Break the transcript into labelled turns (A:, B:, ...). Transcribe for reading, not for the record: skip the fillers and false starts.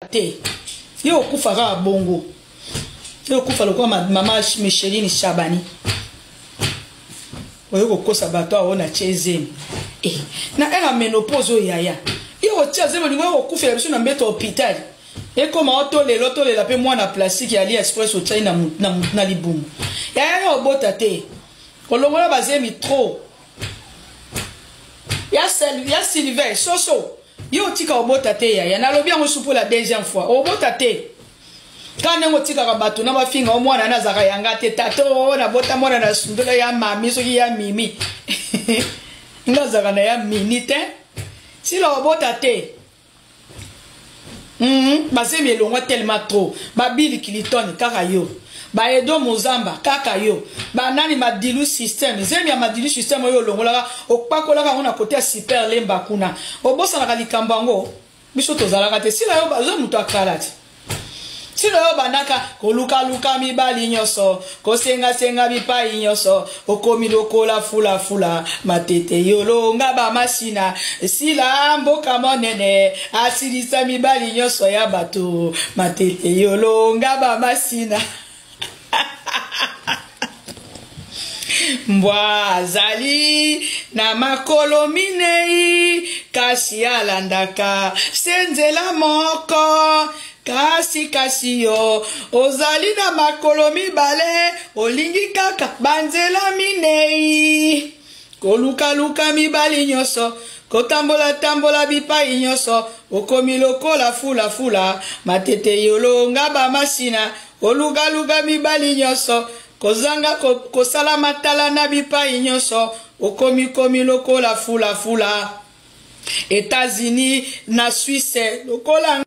A: te yo okufaka bongo yo okufa lokwa mama Micheline Chabani oyo kokosa bato awo na chezeni na era menopause yaya yo otia zemo lingo okufela biso na mbeto hôpital ekoma otolela pe mwana plastique ya AliExpress otia na libumu yaya yo obota te kolongola bazemi trop ya Sylvain soso yo tika obota te yaya nalobi yango su pour la deuxième fois obota te kana ngo tika ka bato na bafinga o mwana na zaka yanga te tato na bota mwana na sundola ya mami soki ya mimi nga zaka na ya minute si la obota te bazemi elongwa tellement trop babili Clinton kaka yo ba Edo Mozamba kaka yo ba nani madilu system zemi ya madilu system yo longola okpakola ka ngona kote super lemba kuna obosa na kalikambo ngo biso tozalaka te sila yo bazo muto akalati sila yo banaka koluka mibali nyoso kosenga bipai nyoso okomi lokola fula matete yolonga ba masina sila mboka monene asilisa mibali nyoso ya bato matete yolonga ba masina mbwa zali na makolo minei kasi alandaka senzela moko kasi yo ozali na makolo mibale olingi kaka banzela minei koluka mibali nyoso kotambola bipai nyoso okomi lokola fula matete yolonga ba masina oluga mibali nyoso kozanga kosala matala na bipai nyoso okomi lokola fula États-Unis na Suisse lokola